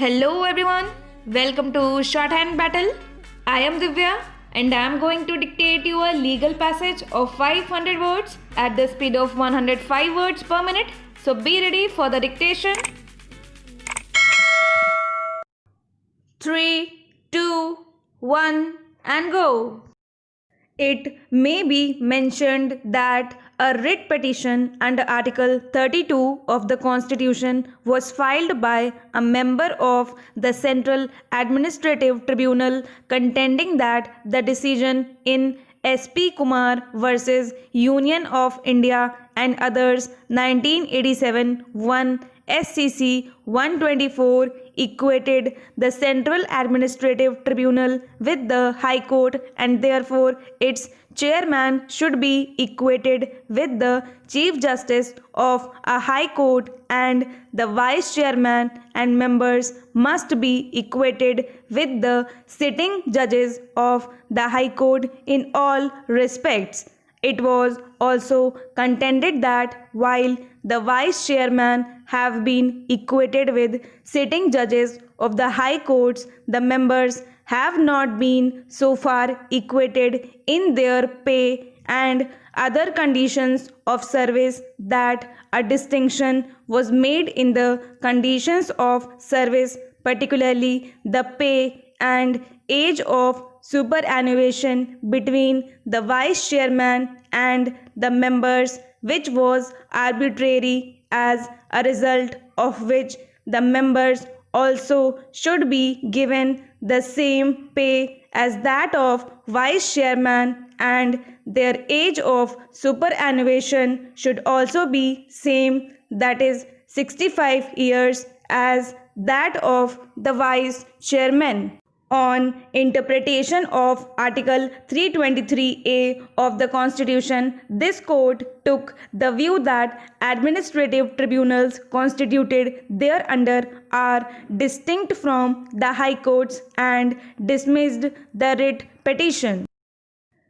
Hello everyone, welcome to Shorthand Battle. I am Divya and I am going to dictate you a legal passage of 500 words at the speed of 105 words per minute. So be ready for the dictation. 3, 2, 1 and go. It may be mentioned that a writ petition under Article 32 of the Constitution was filed by a member of the Central Administrative Tribunal contending that the decision in S.P. Kumar versus Union of India and others 1987 1 SCC 124 equated the Central Administrative Tribunal with the High Court and therefore its chairman should be equated with the Chief Justice of a High Court and the Vice Chairman and members must be equated with the sitting judges of the High Court in all respects. It was also contended that while the Vice Chairman have been equated with sitting judges of the High Courts, the members have not been so far equated in their pay and other conditions of service that a distinction was made in the conditions of service, particularly the pay and age of superannuation between the Vice Chairman and the members, which was arbitrary, as a result of which the members also should be given the same pay as that of Vice Chairman and their age of superannuation should also be same, that is 65 years, as that of the Vice Chairman. On interpretation of Article 323A of the Constitution, this court took the view that administrative tribunals constituted thereunder are distinct from the High Courts and dismissed the writ petition.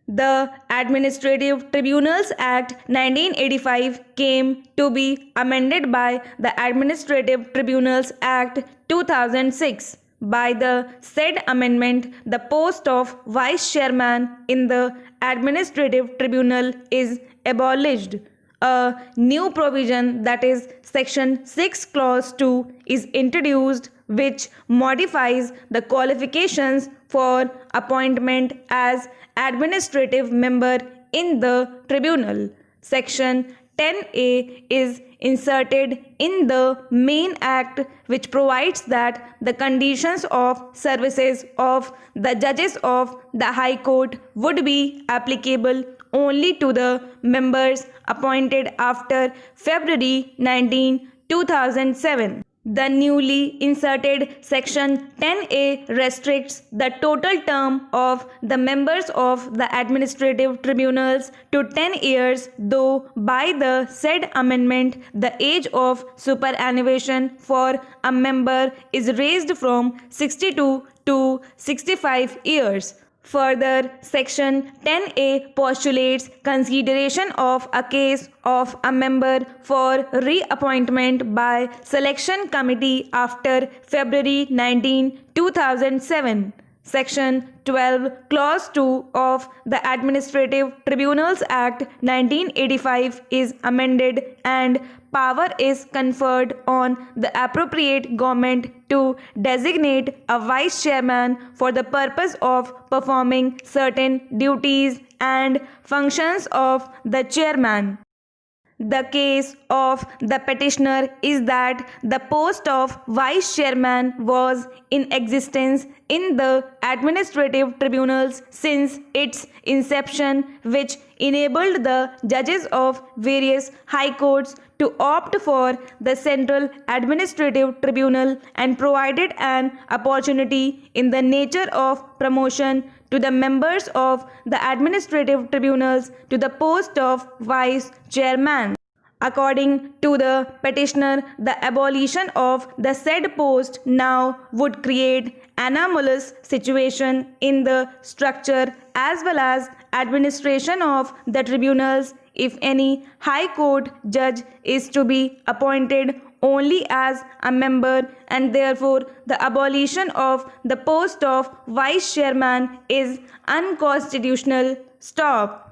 The Administrative Tribunals Act 1985 came to be amended by the Administrative Tribunals Act 2006. By the said amendment, the post of Vice Chairman in the Administrative Tribunal is abolished. A new provision, that is Section 6 Clause 2, is introduced which modifies the qualifications for appointment as administrative member in the tribunal. Section 10A is inserted in the main act which provides that the conditions of services of the judges of the High Court would be applicable only to the members appointed after February 19, 2007. The newly inserted Section 10A restricts the total term of the members of the administrative tribunals to 10 years, though by the said amendment, the age of superannuation for a member is raised from 62 to 65 years. Further, Section 10A postulates consideration of a case of a member for reappointment by selection committee after February 19, 2007. Section 12, Clause 2 of the Administrative Tribunals Act 1985 is amended and power is conferred on the appropriate government to designate a Vice Chairman for the purpose of performing certain duties and functions of the Chairman. The case of the petitioner is that the post of Vice Chairman was in existence in the administrative tribunals since its inception, which enabled the judges of various high courts to opt for the Central Administrative Tribunal and provided an opportunity in the nature of promotion to the members of the administrative tribunals to the post of Vice Chairman. According to the petitioner, the abolition of the said post now would create anomalous situation in the structure as well as administration of the tribunals if any High Court judge is to be appointed only as a member, and therefore the abolition of the post of vice chairman is unconstitutional. Stop.